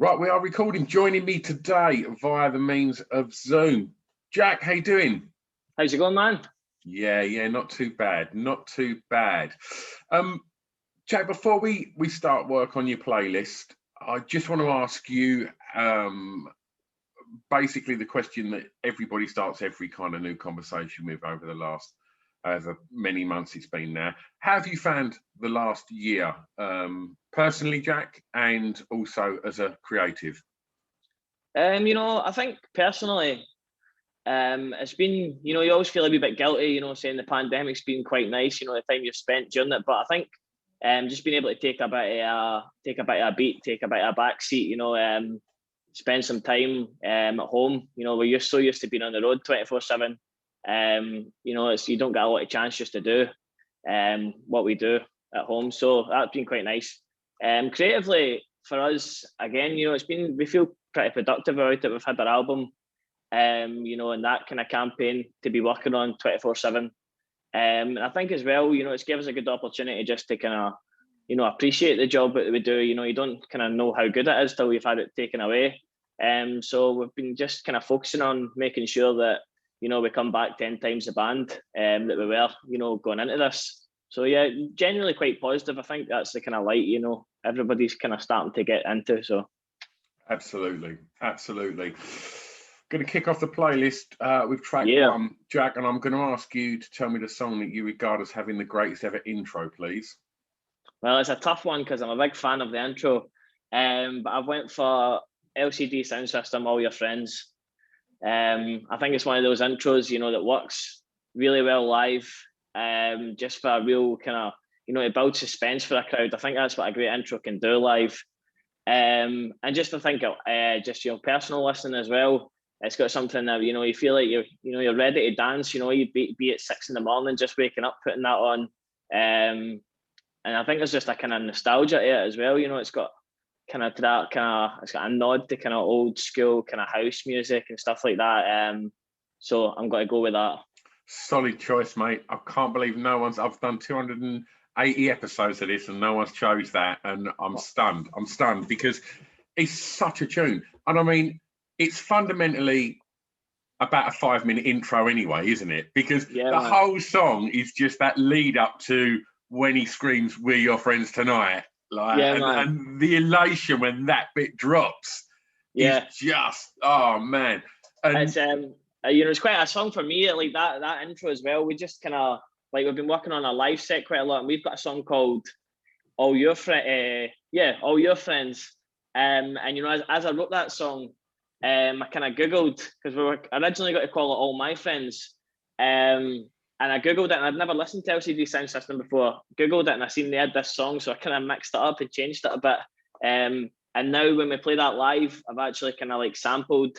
Right, we are recording. Joining me today via the means of Zoom. Jack, how you doing? How's it going, man? Yeah, not too bad, not too bad. Jack, before we start work on your playlist, I just want to ask you basically the question that everybody starts every kind of new conversation with over the last over many months it's been now. How have you found the last year, personally, Jack, and also as a creative? I think personally, it's been, you always feel a wee bit guilty, saying the pandemic's been quite nice, the time you've spent during it. But I think just being able to take a bit of a beat, take a bit of a back seat, spend some time at home. We're so used to being on the road 24/7. You don't get a lot of chance just to do what we do at home. So that's been quite nice. Creatively for us, again, we feel pretty productive about it. We've had our album, and that kind of campaign to be working on 24/7. And I think as well, it's given us a good opportunity just to kind of, appreciate the job that we do. You don't kind of know how good it is till you've had it taken away. So we've been just kind of focusing on making sure that, we come back 10 times the band that we were, going into this. So yeah, generally quite positive. I think that's the kind of light, everybody's kind of starting to get into. So Absolutely. Going to kick off the playlist with track one, Jack, and I'm going to ask you to tell me the song that you regard as having the greatest ever intro, please. Well, it's a tough one because I'm a big fan of the intro, but I went for LCD Sound System, All Your Friends. I think it's one of those intros, that works really well live, just for a real kind of, it builds suspense for a crowd. I think that's what a great intro can do live. And just to think of just your personal listening as well, it's got something that, you feel like you're ready to dance, you'd be at 6 a.m, just waking up, putting that on. And I think there's just a kind of nostalgia to it as well. It's got it's got a nod to kind of old school kind of house music and stuff like that. So I'm going to go with that. Solid choice, mate. I can't believe I've done 280 episodes of this and no one's chose that. And I'm stunned because it's such a tune. And I mean, it's fundamentally about a 5-minute intro anyway, isn't it? Because whole song is just that lead up to when he screams, "We're your friends tonight." And the elation when that bit drops is just, oh man. And it's it's quite a song for me, like that intro as well. We just kind of we've been working on a live set quite a lot, and we've got a song called All Your Friends. All Your Friends. And as I wrote that song, I kind of googled, because we were originally going to call it All My Friends. And I googled it, and I'd never listened to LCD Sound System before. Googled it, and I seen they had this song, so I kind of mixed it up and changed it a bit. And now when we play that live, I've actually kind of sampled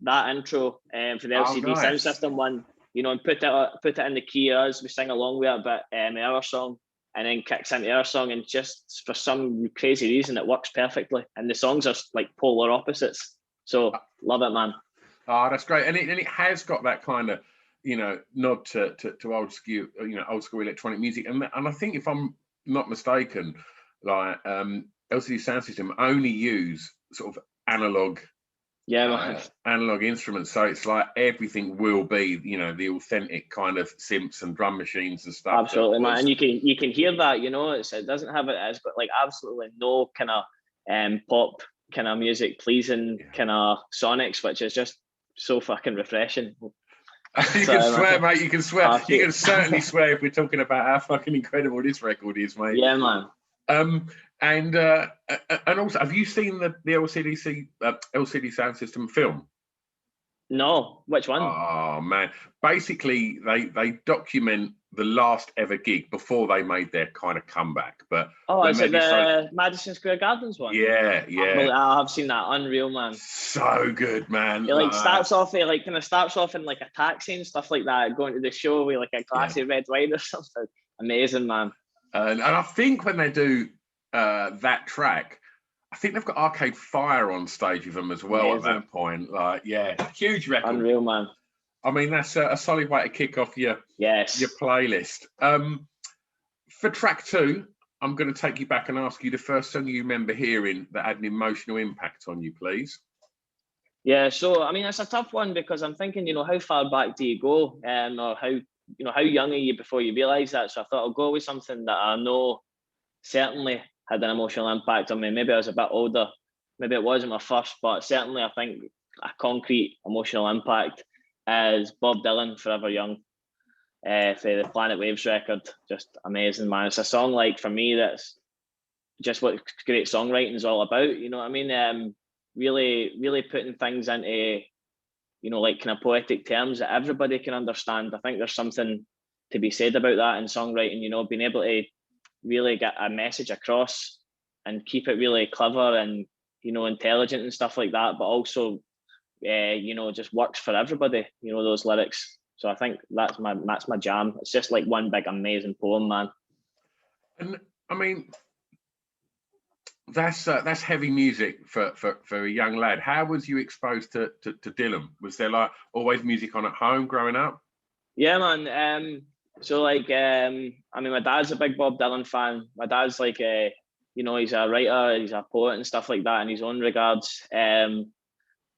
that intro for the LCD Sound System one, and put it in the key as we sing along with it, but our song, and then kicks into our song, and just for some crazy reason it works perfectly. And the songs are like polar opposites, so love it, man. Oh, that's great, and it has got that kind of nod to old school, old school electronic music, and I think if I'm not mistaken, LCD Sound System only use sort of analog instruments, so it's like everything will be the authentic kind of synths and drum machines and stuff. Absolutely, man, and you can hear that. It doesn't have it's got absolutely no kind of pop kind of music pleasing kind of sonics, which is just so fucking refreshing. You can swear, mate. You can swear. You can certainly swear if we're talking about how fucking incredible this record is, mate. Yeah, man. And also, have you seen the LCD Sound System film? No, which one? Oh man! Basically, they document the last ever gig before they made their kind of comeback. But is it the Madison Square Gardens one? Yeah. I've seen that. Unreal, man. So good, man. It starts off in like a taxi and stuff like that, going to the show with like a glass of red wine or something. Amazing, man. And I think when they do that track, I think they've got Arcade Fire on stage with them as well. Amazing. At that point. Huge record. Unreal, man. I mean, that's a solid way to kick off your playlist. For track 2, I'm going to take you back and ask you the first song you remember hearing that had an emotional impact on you, please. Yeah, so I mean, it's a tough one because I'm thinking, how far back do you go, or how young are you before you realise that? So I thought I'll go with something that I know certainly had an emotional impact on me. Maybe I was a bit older, maybe it wasn't my first, but certainly I think a concrete emotional impact is Bob Dylan, Forever Young, for the Planet Waves record. Just amazing, man. It's a song, like, for me, that's just what great songwriting is all about. You know what I mean? Really, really putting things into, like, kind of poetic terms that everybody can understand. I think there's something to be said about that in songwriting, being able to really get a message across and keep it really clever and, intelligent and stuff like that, but also, just works for everybody, those lyrics. So I think that's my jam. It's just like one big amazing poem, man. And I mean, that's heavy music for a young lad. How was you exposed to Dylan? Was there like always music on at home growing up? Yeah, man. So like, I mean, my dad's a big Bob Dylan fan. My dad's like, he's a writer, he's a poet and stuff like that in his own regards.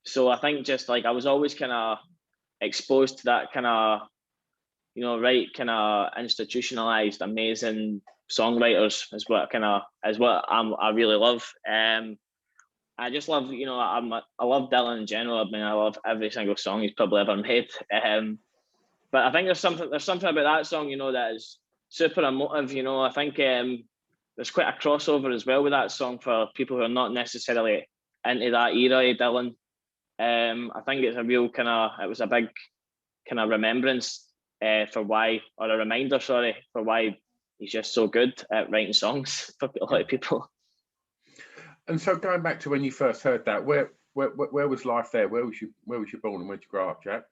So I think just like I was always kind of exposed to that kind of, right, kind of institutionalized, amazing songwriters is what I really love. I just love, I love Dylan in general. I mean, I love every single song he's probably ever made. But I think there's something about that song, that is super emotive. I think there's quite a crossover as well with that song for people who are not necessarily into that era of Dylan. I think it's a real it was a big kind of remembrance a reminder, for why he's just so good at writing songs for a lot of people. And so going back to when you first heard that, where was life there? Where was you born and where did you grow up, Jack?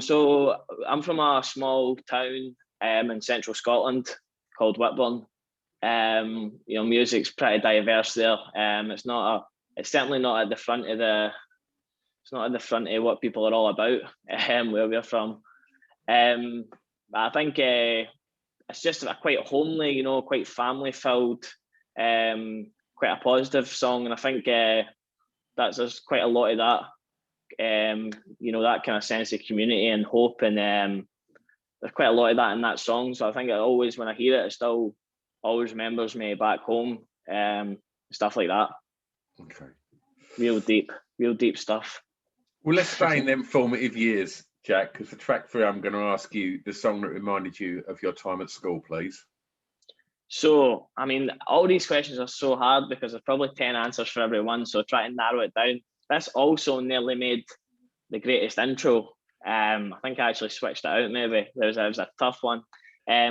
So I'm from a small town in central Scotland called Whitburn. Music's pretty diverse there. It's certainly not at the front of what people are all about, where we're from. I think it's just a quite homely, quite family filled, quite a positive song, and I think there's quite a lot of that. That kind of sense of community and hope, and there's quite a lot of that in that song. So I think when I hear it still always remembers me back home, stuff like that. Okay. Real deep stuff. Well, let's stay in them formative years, Jack, because for track 3, I'm going to ask you the song that reminded you of your time at school, please. So, I mean, all these questions are so hard because there's probably 10 answers for everyone. So try to narrow it down. This also nearly made the greatest intro. I think I actually switched it out. Maybe it was a tough one.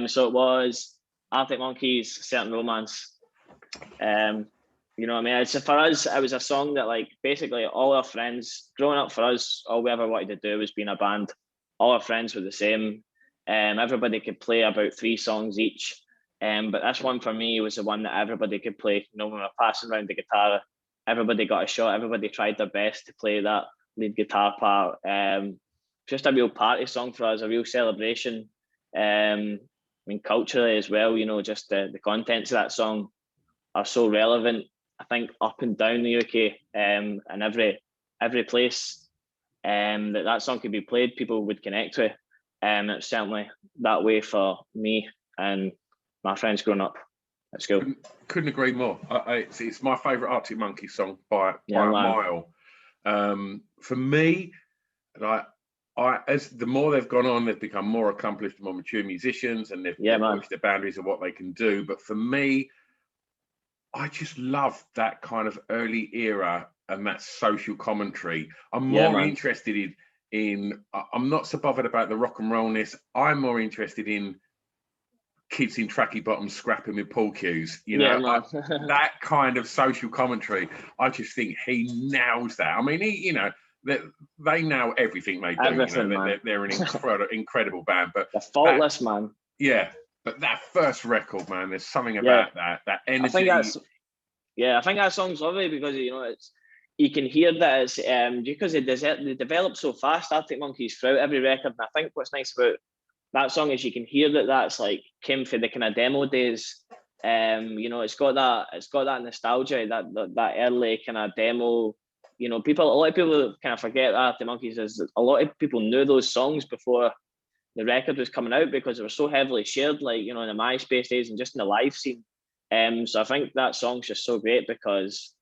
So it was Arctic Monkeys, Certain Romance. You know what I mean? For us, it was a song that, like, basically all our friends growing up, for us, all we ever wanted to do was be in a band. All our friends were the same. Everybody could play about 3 songs each. But this one for me was the one that everybody could play. When we were passing around the guitar, everybody got a shot. Everybody tried their best to play that lead guitar part. Just a real party song for us, a real celebration. I mean, culturally as well, just the contents of that song are so relevant. I think up and down the UK, and every place that song could be played, people would connect with. It's certainly that way for me and my friends growing up at school. Couldn't agree more. It's my favourite Arctic Monkeys song by a mile. For me, as the more they've gone on, they've become more accomplished, more mature musicians, and they've pushed the boundaries of what they can do. But for me, I just love that kind of early era and that social commentary. I'm more interested in. I'm not so bothered about the rock and rollness. I'm more interested in kids in tracky bottoms scrapping with pool cues, that kind of social commentary. I just think he nails that. I mean, they nail everything they do. Everything, they're an incredible band, but they're faultless, man. Yeah, but that first record, man, there's something about that energy. I think that song's lovely because you can hear that it's because they develop so fast, Arctic Monkeys, throughout every record. And I think what's nice about that song is you can hear that's like came for the kind of demo days You know, it's got that nostalgia, that early kind of demo. You know, a lot of people kind of forget that the Monkeys is a lot of people knew those songs before the record was coming out because they were so heavily shared, like, you know, in the MySpace days and just in the live scene. So I think that song's just so great because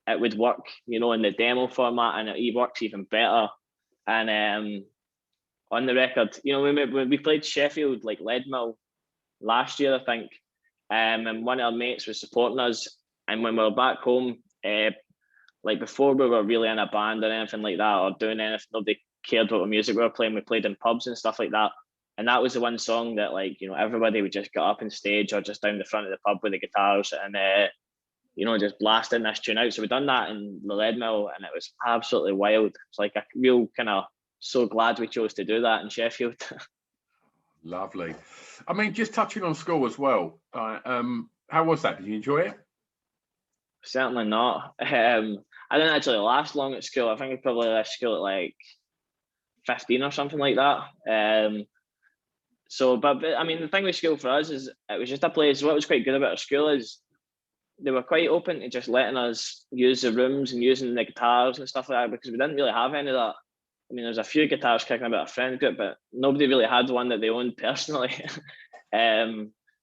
it would work, you know, in the demo format, and it works even better. And on the record, you know, when we played Sheffield, like Leadmill last year, I think, and one of our mates was supporting us. And when we were back home, like before we were really in a band or anything like that, or doing anything, nobody cared what music we were playing. We played in pubs and stuff like that. And that was the one song that, like, you know, everybody would just get up on stage or just down the front of the pub with the guitars and, you know, just blasting this tune out. So we done that in the Leadmill, and it was absolutely wild. It's like a real kind of, so glad we chose to do that in Sheffield. Lovely. I mean, just touching on school as well. How was that? Did you enjoy it? Certainly not. I didn't actually last long at school. I think I probably left school at like 15 or something like that. But I mean, the thing with school for us is it was just a place. What was quite good about our school is they were quite open to just letting us use the rooms and using the guitars and stuff like that, because we didn't really have any of that. I mean, there's a few guitars kicking about a friend group, but nobody really had one that they owned personally.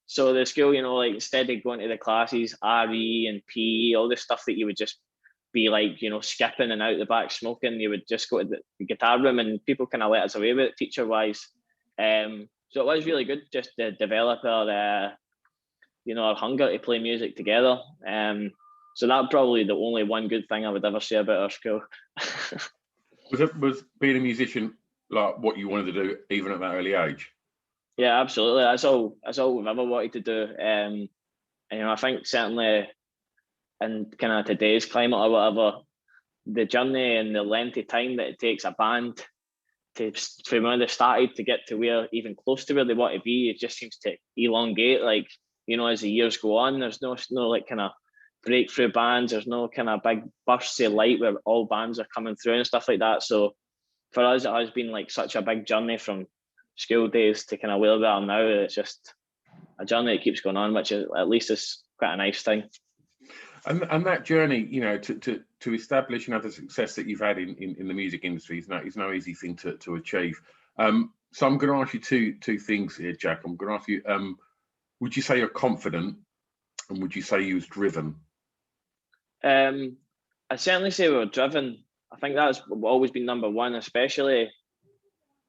So the school, you know, like instead of going to the classes, RE and PE, all this stuff that you would just be like, you know, skipping and out the back smoking, you would just go to the guitar room, and people kind of let us away with it teacher wise. So it was really good just to develop our, you know, our hunger to play music together. So that's probably the only one good thing I would ever say about our school. Was being a musician like what you wanted to do even at that early age? Yeah, absolutely. That's all we've ever wanted to do. And you know, I think certainly in kind of today's climate or whatever, the journey and the length of time that it takes a band from when they started to get to where, even close to where they want to be, it just seems to elongate. Like, you know, as the years go on, there's no like kind of breakthrough bands. There's no kind of big bursts of light where all bands are coming through and stuff like that. So for us, it has been like such a big journey from school days to kind of where we are now. It's just a journey that keeps going on, which is, at least is quite a nice thing. And that journey, you know, to establish and have the success that you've had in the music industry is no easy thing to achieve. So I'm going to ask you two things here, Jack. I'm going to ask you, would you say you're confident, and would you say you was driven? I'd certainly say we were driven. I think that's always been number one, especially.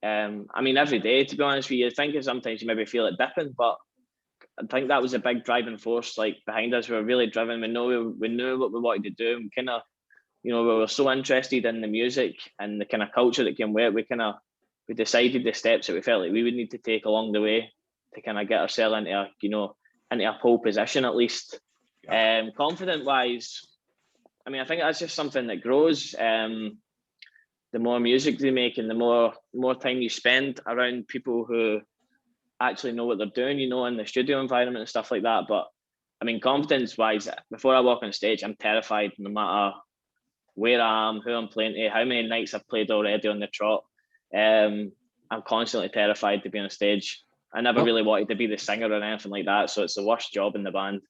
I mean, every day, to be honest with you, I think sometimes you maybe feel it dipping, but I think that was a big driving force, like, behind us. We were really driven. We knew what we wanted to do. And kind of, you know, we were so interested in the music and the kind of culture that came with it. We decided the steps that we felt like we would need to take along the way to kind of get ourselves into a pole position at least. Yeah. Confident wise, I mean, I think that's just something that grows. The more music they make and the more time you spend around people who actually know what they're doing, you know, in the studio environment and stuff like that. But I mean, confidence wise, before I walk on stage, I'm terrified no matter where I am, who I'm playing to, how many nights I've played already on the trot. I'm constantly terrified to be on stage. I never really wanted to be the singer or anything like that, so it's the worst job in the band.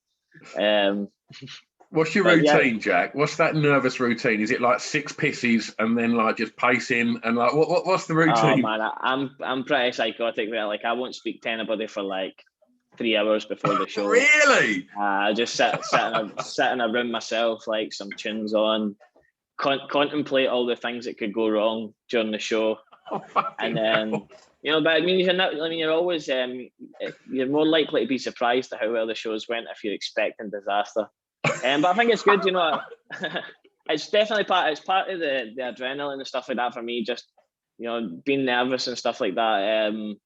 What's your routine, Jack? What's that nervous routine? Is it like 6 pisses and then like just pacing and like what's the routine? Oh man, I'm pretty psychotic there. Like, I won't speak to anybody for like 3 hours before the show. Really? I just sit in a room myself, like some tunes on, contemplate all the things that could go wrong during the show. Oh, and then you know, but I mean, you're always you're more likely to be surprised at how well the shows went if you're expecting disaster. But I think it's good, you know. It's definitely part of the adrenaline and stuff like that for me, just, you know, being nervous and stuff like that.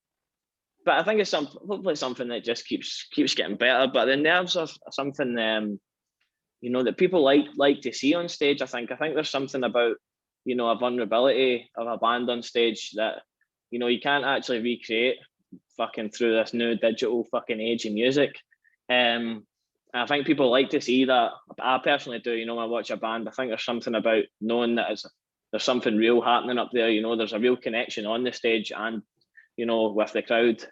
But I think it's hopefully something that just keeps getting better. But the nerves are something you know, that people like to see on stage. I think there's something about, you know, a vulnerability of a band on stage that, you know, you can't actually recreate fucking through this new digital fucking age of music. I think people like to see that. I personally do, you know, when I watch a band, I think there's something about knowing that there's something real happening up there. You know, there's a real connection on the stage and, you know, with the crowd.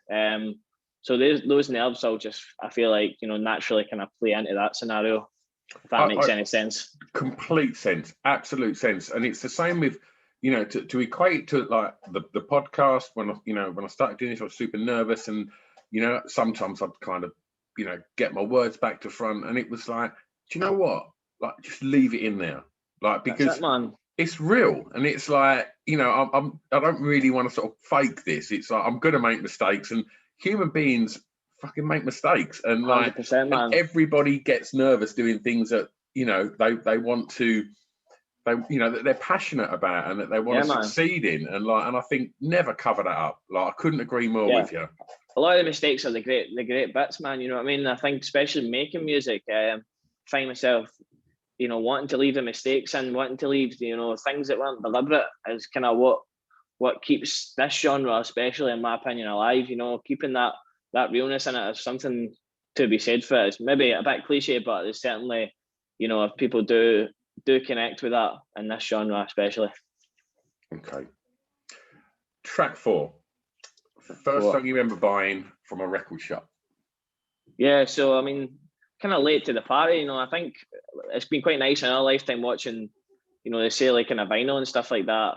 So those nerves all just, I feel like, you know, naturally kind of play into that scenario, if that makes any sense. Complete sense, absolute sense. And it's the same with, you know, to equate to like the podcast. When I started doing this, I was super nervous, and you know, sometimes I'd kind of, you know, get my words back to front, and it was like, do you know what? Like, just leave it in there, like, because it's real, and it's like, you know, I don't really want to sort of fake this. It's like, I'm gonna make mistakes, and human beings fucking make mistakes, and like, and everybody gets nervous doing things that, you know, they want to, you know, that they're passionate about and that they want to succeed in, and like, and I think never cover that up. Like, I couldn't agree more with you. A lot of the mistakes are the great bits, man. You know what I mean? I think especially making music, find myself, you know, wanting to leave the mistakes and wanting to leave, you know, things that weren't deliberate is kind of what keeps this genre, especially in my opinion, alive. You know, keeping that realness in it is something to be said for it. It's maybe a bit cliche, but it's certainly, you know, if people do connect with that in this genre, especially. Okay. Track 4. First song you remember buying from a record shop? Yeah, so I mean, kind of late to the party, you know. I think it's been quite nice in our lifetime watching, you know, they say like kind of vinyl and stuff like that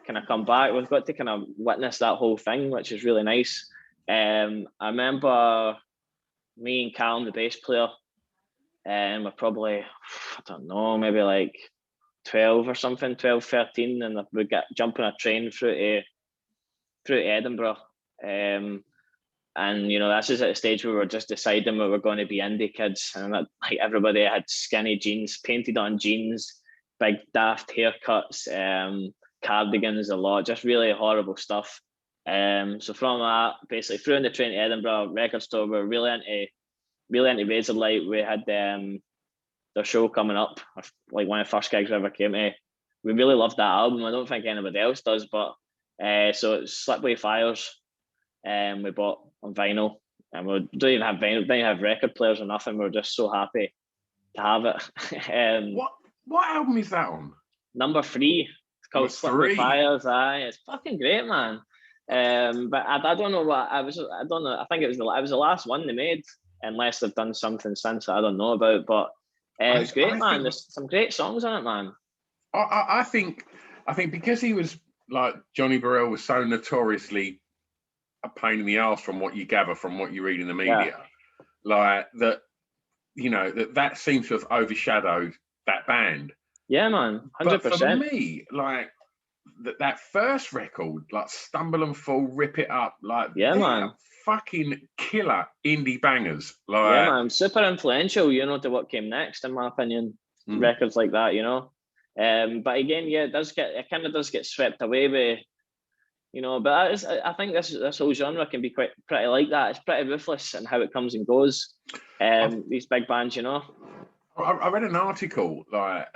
kind of come back. We've got to kind of witness that whole thing, which is really nice. I remember me and Callum, the bass player, and we're probably, I don't know, maybe like 12 or something, 12, 13, and we got jumping a train through to Edinburgh. And you know, that's just at a stage where we're just deciding we were going to be indie kids, and that, like, everybody had skinny jeans, painted on jeans, big daft haircuts, cardigans, a lot, just really horrible stuff. So from that, basically through in the train to Edinburgh, record store, we were really into Razorlight. We had their show coming up, like one of the first gigs we ever came to. We really loved that album. I don't think anybody else does, but so it's Slipway Fires. We bought on vinyl, and we don't even have vinyl, didn't have record players or nothing. We were just so happy to have it. What album is that on? Number 3. It's called Slipway Fires. Aye, it's fucking great, man. But I don't know what I was. I don't know. I think it was the last one they made, unless they've done something since that I don't know about. But it was great, man. There's some great songs on it, man. I think because he was like, Johnny Burrell was so notoriously a pain in the ass, from what you gather from what you read in the media, like that, you know, that seems to have overshadowed that band. Yeah, man, 100%. But for me, like that first record, like Stumble and Fall, Rip It Up, like, man, fucking killer indie bangers. Like, yeah, man, super influential, you know, to what came next, in my opinion. Records like that, you know. But again, yeah, it kind of does get swept away with, you know, but I think this whole genre can be pretty like that. It's pretty ruthless in how it comes and goes. These big bands, you know. I read an article, like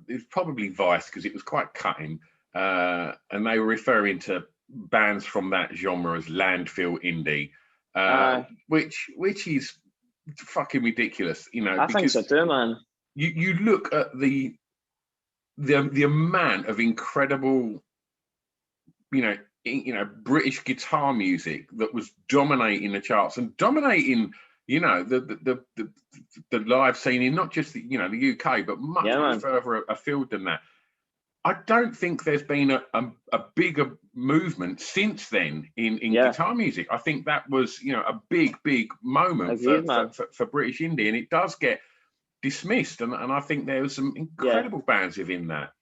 it was probably Vice, because it was quite cutting, and they were referring to bands from that genre as landfill indie, which is fucking ridiculous, you know. I think so too, man. You look at the amount of incredible, you know, British guitar music that was dominating the charts and dominating, you know, the live scene in not just the, you know, the UK, but much further afield than that. I don't think there's been a bigger movement since then in guitar music. I think that was, you know, a big moment for British indie, and it does get dismissed, and I think there was some incredible bands within that.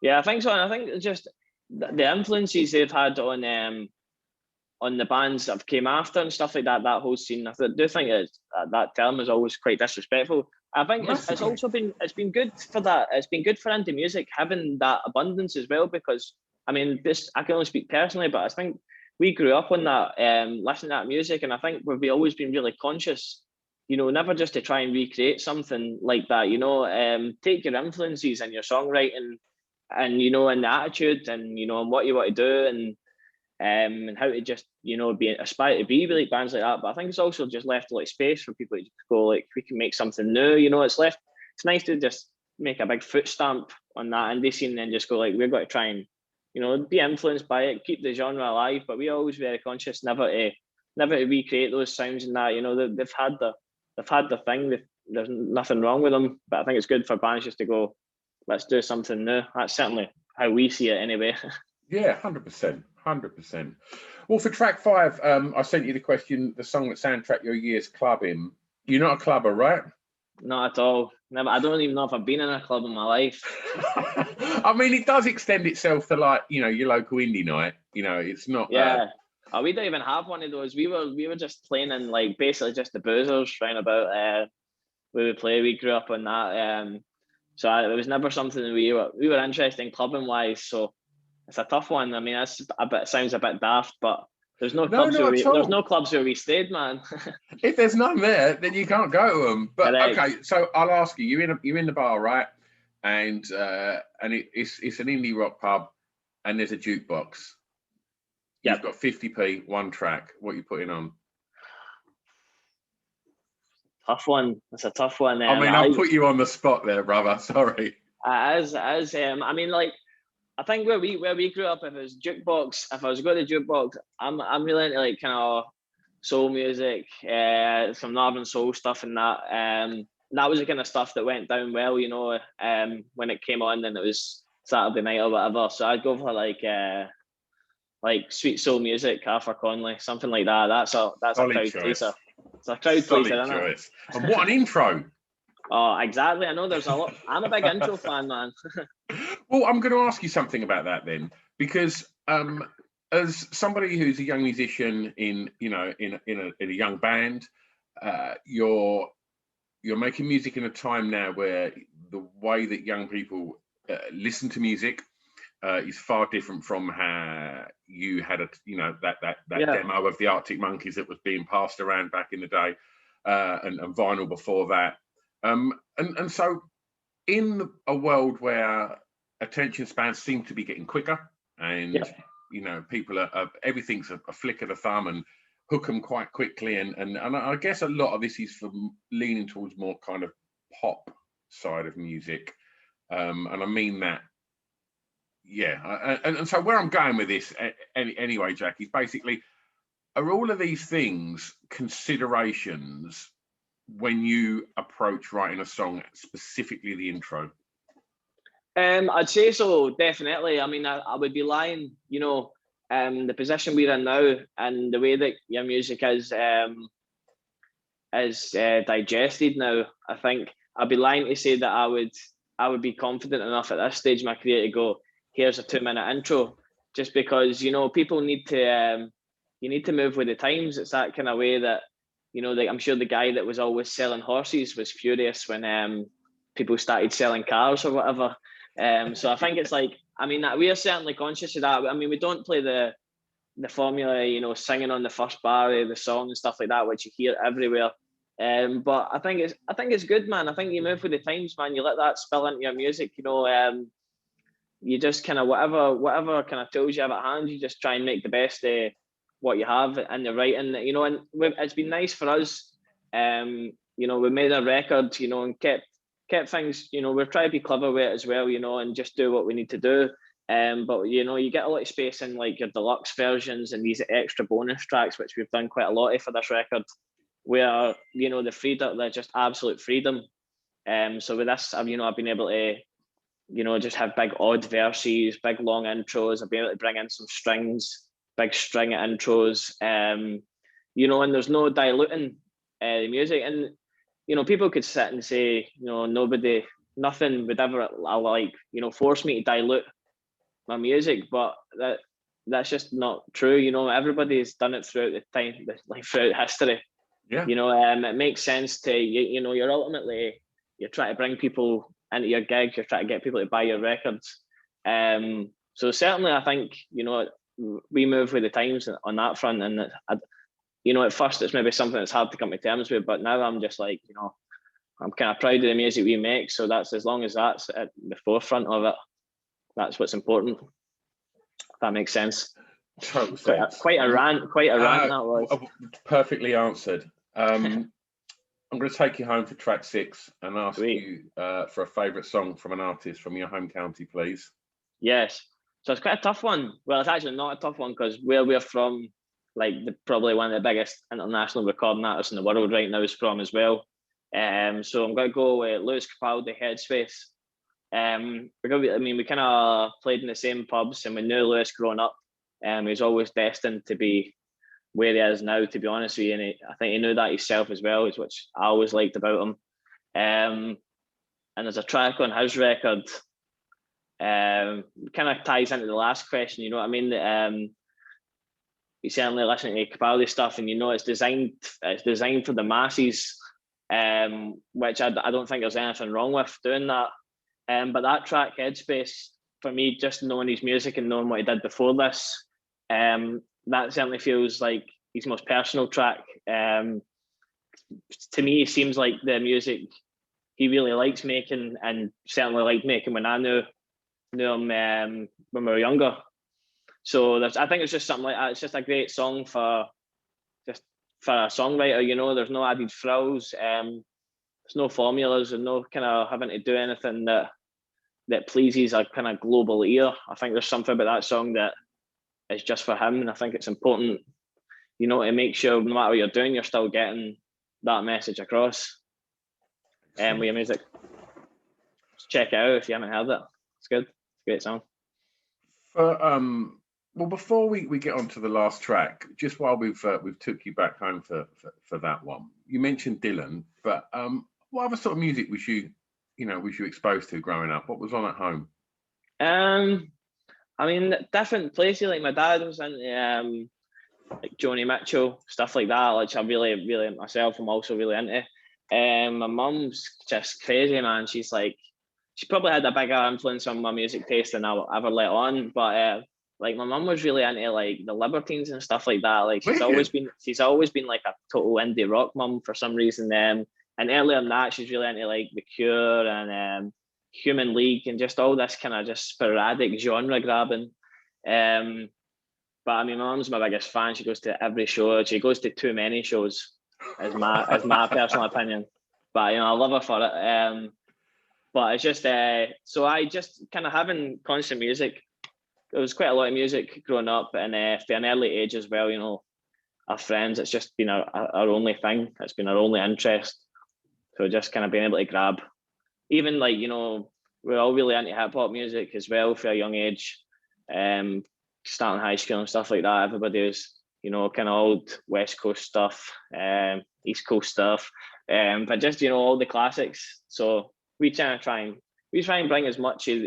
Yeah, I think so, and I think just the influences they've had on the bands that came after and stuff like that, that whole scene, I do think that term is always quite disrespectful. I think it's also been good for that. It's been good for indie music having that abundance as well, because I mean, I can only speak personally, but I think we grew up on that, listening to that music, and I think we've always been really conscious, you know, never just to try and recreate something like that, you know. Take your influences and your songwriting, and you know, and the attitude, and you know, and what you want to do, and how to just, you know, aspire to be like bands like that. But I think it's also just left like space for people to go like, we can make something new, you know. It's nice to just make a big foot stamp on that indie scene and just go like, we're going to try and, you know, be influenced by it, keep the genre alive, but we're always very conscious never to never to recreate those sounds and that. You know, they've had the thing. There's nothing wrong with them, but I think it's good for bands just to go, let's do something new. That's certainly how we see it anyway. Yeah, 100%, 100%. Well, for track 5, I sent you the question, the song that soundtrack your year's clubbing. You're not a clubber, right? Not at all. Never. I don't even know if I've been in a club in my life. I mean, it does extend itself to, like, you know, your local indie night. You know, it's not. Yeah. Oh, we don't even have one of those. We were just playing in, like, basically just the boozers round about where we play. We grew up on that. So it was never something that we were interested in clubbing wise. So it's a tough one. I mean, sounds a bit daft, but there's no clubs there's no clubs where we stayed, man. If there's none there, then you can't go to them. But Correct. okay, so I'll ask you. You're in the bar, right? And it's an indie rock pub, and there's a jukebox. You've got 50p, one track. What are you putting on? Tough one. It's a tough one. I mean, I'll put you on the spot there, brother. Sorry. As I mean, like, I think where we grew up, if it was jukebox, if I was going to jukebox, I'm really into, like, kind of soul music, some northern soul stuff and that. That was the kind of stuff that went down well, you know, when it came on and it was Saturday night or whatever. So I'd go for like sweet soul music, Arthur Conley, something like that. That's a crowd pleaser. It's a crowd pleaser, isn't it? And what an intro! Oh, exactly. I know there's a lot. I'm a big intro fan, man. Well, I'm going to ask you something about that then, because as somebody who's a young musician in a young band, you're making music in a time now where the way that young people listen to music is far different from how you had that demo of the Arctic Monkeys that was being passed around back in the day, and vinyl before that. And so in a world where attention spans seem to be getting quicker and you know, people are everything's a flick of the thumb and hook them quite quickly, and I guess a lot of this is from leaning towards more kind of pop side of music, and I mean that, and so where I'm going with this anyway, Jack, is basically, are all of these things considerations when you approach writing a song, specifically the intro? I'd say so, definitely. I mean, I would be lying, you know, the position we're in now and the way that your music is digested now. I think I'd be lying to say that I would be confident enough at this stage of my career to go, here's a 2-minute intro, just because, you know, people need to you need to move with the times. It's that kind of way that, you know, I'm sure the guy that was always selling horses was furious when people started selling cars or whatever. So I think it's like, I mean, we are certainly conscious of that. I mean, we don't play the formula, you know, singing on the first bar of the song and stuff like that, which you hear everywhere. But I think it's good, man. I think you move with the times, man. You let that spill into your music, you know. You just kind of whatever kind of tools you have at hand, you just try and make the best of what you have in the writing, you know. And it's been nice for us. You know, we made a record, you know, and kept things, you know, we've tried to be clever with it as well, you know, and just do what we need to do. But, you know, you get a lot of space in, like, your deluxe versions and these extra bonus tracks, which we've done quite a lot of for this record, where, you know, they're just absolute freedom. So with this, you know, I've been able to, you know, just have big odd verses, big long intros. I've been able to bring in some strings, big string intros, you know, and there's no diluting the music. And, you know, people could sit and say, you know, nothing would ever, like, you know, force me to dilute my music, but that's just not true. You know, everybody's done it throughout the time, like throughout history. Yeah. You know, it makes sense to, you know, you're trying to bring people into your gig, you're trying to get people to buy your records. So certainly I think, you know, we move with the times on that front. And you know, at first it's maybe something that's hard to come to terms with, but now I'm just like, you know, I'm kind of proud of the music we make. So that's, as long as that's at the forefront of it, that's what's important. If that makes sense. Total sense. Quite a rant that was. Perfectly answered. I'm going to take you home for track 6 and ask you for a favourite song from an artist from your home county, please. Yes. So it's quite a tough one. Well, it's actually not a tough one, because where we're from, probably one of the biggest international recording artists in the world right now is from as well. So I'm going to go with Lewis Capaldi, Headspace. We kind of played in the same pubs, and we knew Lewis growing up. He's always destined to be where he is now, to be honest with you. And I think he knew that himself as well, which I always liked about him. And there's a track on his record, kind of ties into the last question, you know what I mean? You certainly listen to Capaldi stuff, and you know it's designed for the masses, which I don't think there's anything wrong with doing that. But that track, Headspace, for me, just knowing his music and knowing what he did before this, that certainly feels like his most personal track. To me, it seems like the music he really likes making, and certainly liked making when I knew him when we were younger. So I think it's just something like that. It's just a great song for a songwriter. You know, there's no added frills. There's no formulas, and no kind of having to do anything that pleases a kind of global ear. I think there's something about that song that is just for him, and I think it's important, you know, to make sure no matter what you're doing, you're still getting that message across. With your music, just check it out if you haven't heard it. It's good. It's a great song. Well, before we get on to the last track, just while we've took you back home for that one, you mentioned Dylan, but what other sort of music was you exposed to growing up? What was on at home? I mean, different places. Like my dad was into like Joni Mitchell, stuff like that, which I really, really myself I'm also really into. My mum's just crazy, man. She probably had a bigger influence on my music taste than I'll ever let on. But like my mum was really into like the Libertines and stuff like that. Like she's always been like a total indie rock mum for some reason. And earlier than that, she's really into like The Cure and Human League and just all this kind of just sporadic genre grabbing. But I mean, my mum's my biggest fan. She goes to every show. She goes to too many shows, as my personal opinion. But you know, I love her for it. But it's just so I just kind of having constant music. There was quite a lot of music growing up, and for an early age as well. You know, our friends. It's just been our only thing. It's been our only interest. So just kind of being able to grab, even like, you know, we're all really into hip hop music as well for a young age. Starting high school and stuff like that. Everybody was, you know, kind of old West Coast stuff, East Coast stuff, but just, you know, all the classics. So we try and bring as much as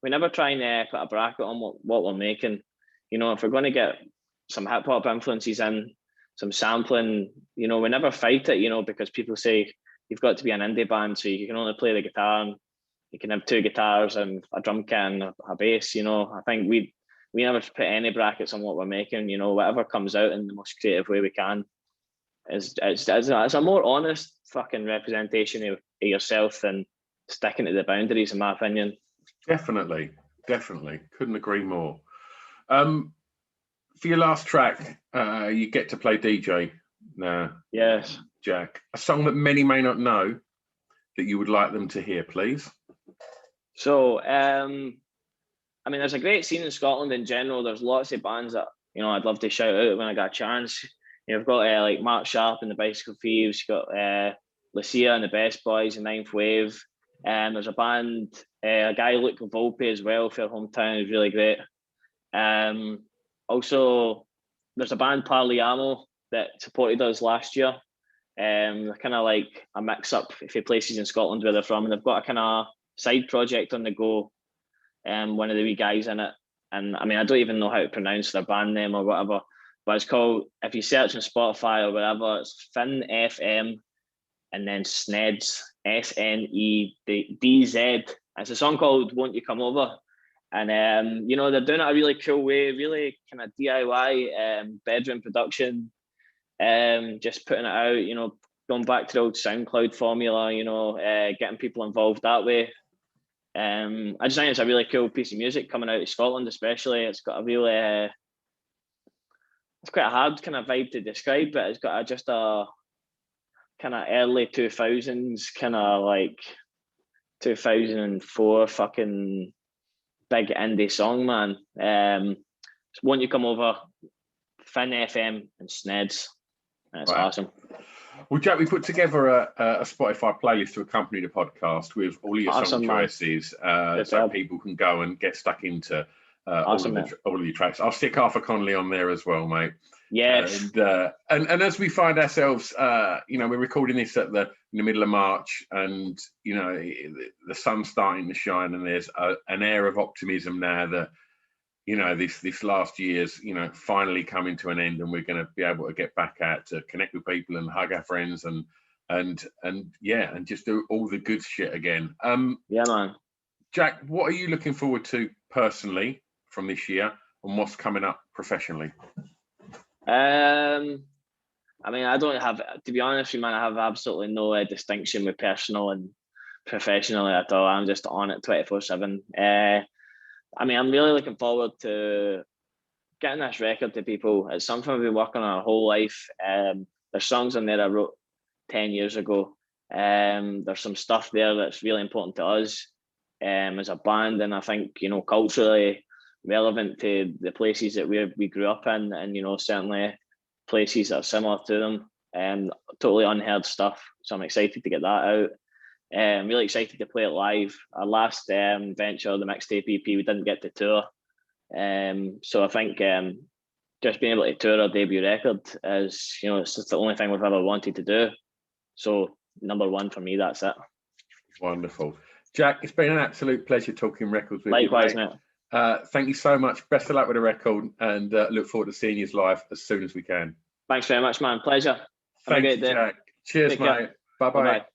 we never try and put a bracket on what we're making. You know, if we're going to get some hip hop influences in, some sampling, you know, we never fight it, you know, because people say you've got to be an indie band, so you can only play the guitar, and you can have two guitars and a drum kit and a bass. You know, I think we never put any brackets on what we're making. You know, whatever comes out in the most creative way we can it's a more honest fucking representation of yourself than sticking to the boundaries, in my opinion. Definitely. Couldn't agree more. For your last track, you get to play DJ now. Yes. Jack, a song that many may not know that you would like them to hear, please. So, I mean, there's a great scene in Scotland in general. There's lots of bands that, you know, I'd love to shout out when I got a chance. You know, I've got like Mark Sharp and the Bicycle Thieves. You've got Lucia and the Best Boys and Ninth Wave. There's a band, a guy Luke Volpe as well for hometown is really great. Also, there's a band Parliamo that supported us last year. They're kind of like a mix-up a few places in Scotland where they're from, and they've got a kind of side project on the go. One of the wee guys in it, and I mean, I don't even know how to pronounce their band name or whatever, but it's called, if you search on Spotify or whatever, it's Finn FM and then Sneds, SNEDZ. It's a song called Won't You Come Over? And you know, they're doing it a really cool way, really kind of DIY bedroom production, just putting it out, you know, going back to the old SoundCloud formula, you know, getting people involved that way. I just think it's a really cool piece of music coming out of Scotland, especially. It's got a really, it's quite a hard kind of vibe to describe, but it's got just a kind of early 2000s, kind of like 2004 fucking big indie song, man. Won't You Come Over? Finn FM and Snuts. And it's Right. awesome. Well, Jack, we put together a Spotify playlist to accompany the podcast with all of your Awesome, song man. choices, Good so job. people can go and get stuck into Awesome, all of your tracks. I'll stick Arthur Connolly on there as well, mate. Yes. And as we find ourselves, we're recording this in the middle of March, and the sun's starting to shine, and there's an air of optimism now that this last year's finally coming to an end, and we're going to be able to get back out to connect with people and hug our friends and just do all the good shit again. Yeah, man. Jack, what are you looking forward to personally from this year, and what's coming up professionally? I mean, I don't have, to be honest with you, man, I have absolutely no distinction with personal and professionally at all. I'm just on it 24/7. I mean, I'm really looking forward to getting this record to people. It's something I've been working on our whole life. There's songs on there I wrote 10 years ago. There's some stuff there that's really important to us as a band, and I think, culturally relevant to the places that we grew up in, and certainly places that are similar to them. Totally unheard stuff, so I'm excited to get that out. I'm really excited to play it live. Our last venture, the mixtape EP, we didn't get to tour, so I think just being able to tour our debut record is, it's just the only thing we've ever wanted to do. So number one for me, that's it. Wonderful, Jack. It's been an absolute pleasure talking records with you. Likewise, mate. Thank you so much. Best of luck with the record, and look forward to seeing you live as soon as we can. Thanks very much, man. Pleasure. Have a great day. Jack. Cheers, mate. Bye-bye.